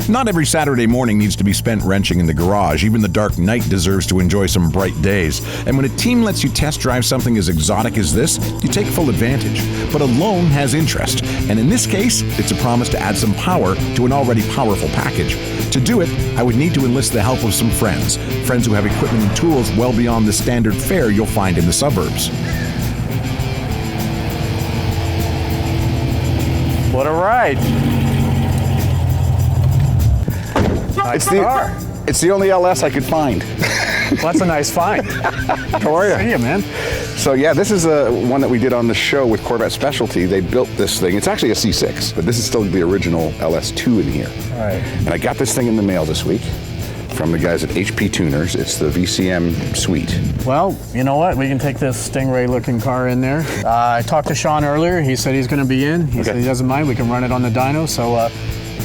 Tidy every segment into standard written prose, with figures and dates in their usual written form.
Not every Saturday morning needs to be spent wrenching in the garage. Even the dark night deserves to enjoy some bright days. And when a team lets you test drive something as exotic as this, you take full advantage. But a loan has interest. And in this case, it's a promise to add some power to an already powerful package. To do it, I would need to enlist the help of some friends who have equipment and tools well beyond the standard fare you'll find in the suburbs. What a ride. Nice car. It's the only LS I could find. Well, that's a nice find. How are you? See you, man. So yeah, this is one that we did on the show with Corvette Specialty. They built this thing. It's actually a C6, but this is still the original LS2 in here. All right. And I got this thing in the mail this week from the guys at HP Tuners. It's the VCM Suite. Well, you know what? We can take this Stingray-looking car in there. I talked to Sean earlier. He said he's going to be in. He said he doesn't mind. We can run it on the dyno. So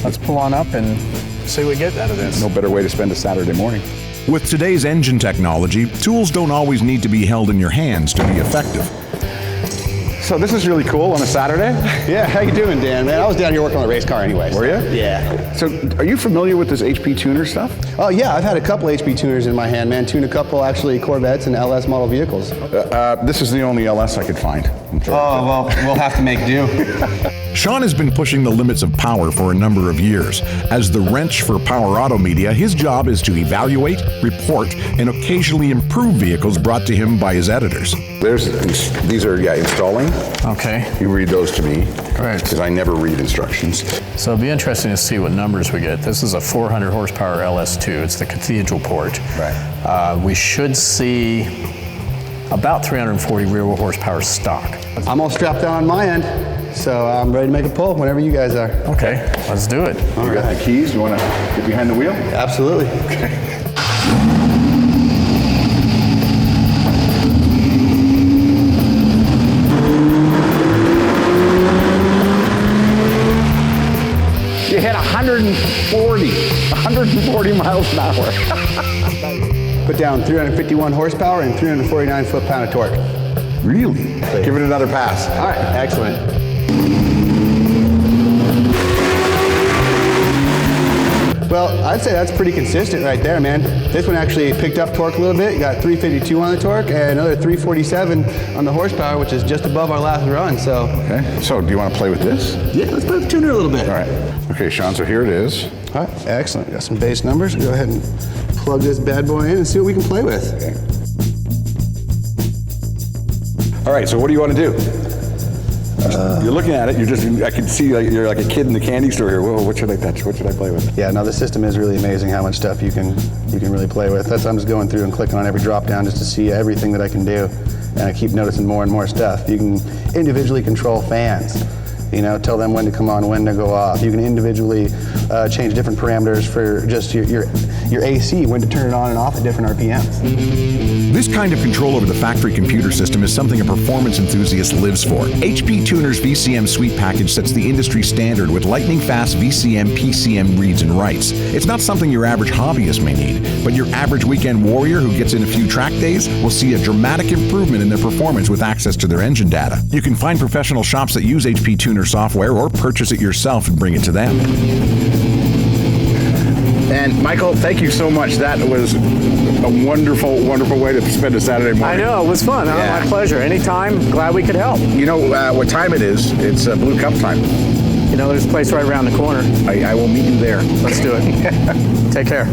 let's pull on up and see what we get out of this. No better way to spend a Saturday morning. With today's engine technology, tools don't always need to be held in your hands to be effective. So this is really cool on a Saturday. Yeah, how you doing, Dan? Man, I was down here working on a race car anyway. Were you? Yeah. So are you familiar with this HP Tuner stuff? Oh yeah, I've had a couple HP tuners in my hand, man. Tuned a couple actually Corvettes and LS model vehicles. This is the only LS I could find. Oh, well, we'll have to make do. Sean has been pushing the limits of power for a number of years. As the wrench for Power Auto Media, his job is to evaluate, report, and occasionally improve vehicles brought to him by his editors. These are installing. Okay. You read those to me. Right. Because I never read instructions. So it'll be interesting to see what numbers we get. This is a 400 horsepower LS2. It's the cathedral port. Right. We should see about 340 rear wheel horsepower stock. I'm all strapped down on my end, so I'm ready to make a pull whenever you guys are. Okay, let's do it. You got the keys? You want to get behind the wheel? Absolutely. Okay. You hit 140 miles an hour. Put down 351 horsepower and 349 foot-pound of torque. Really? Give it another pass. All right, excellent. Well, I'd say that's pretty consistent right there, man. This one actually picked up torque a little bit. You got 352 on the torque and another 347 on the horsepower, which is just above our last run, so. Okay, so do you want to play with this? Yeah, let's play with the tuner a little bit. All right. Okay, Sean, so here it is. All right, excellent. Got some base numbers. Go ahead and plug this bad boy in and see what we can play with. Okay. All right, so what do you want to do? You're looking at it, I can see you're like a kid in the candy store here. Whoa, what should I touch? What should I play with? Yeah, no, the system is really amazing how much stuff you can really play with. I'm just going through and clicking on every drop down just to see everything that I can do. And I keep noticing more and more stuff. You can individually control fans. You know, tell them when to come on, when to go off. You can individually change different parameters for just your AC, when to turn it on and off at different RPMs. This kind of control over the factory computer system is something a performance enthusiast lives for. HP Tuner's VCM Suite package sets the industry standard with lightning-fast VCM PCM reads and writes. It's not something your average hobbyist may need, but your average weekend warrior who gets in a few track days will see a dramatic improvement in their performance with access to their engine data. You can find professional shops that use HP Tuner software or purchase it yourself and bring it to them. And Michael, thank you so much. That was a wonderful, wonderful way to spend a Saturday morning. I know, it was fun. Yeah. My pleasure. Anytime, glad we could help. You know what time it is? It's Blue Cup time. You know, there's a place right around the corner. I will meet you there. Let's do it. Take care.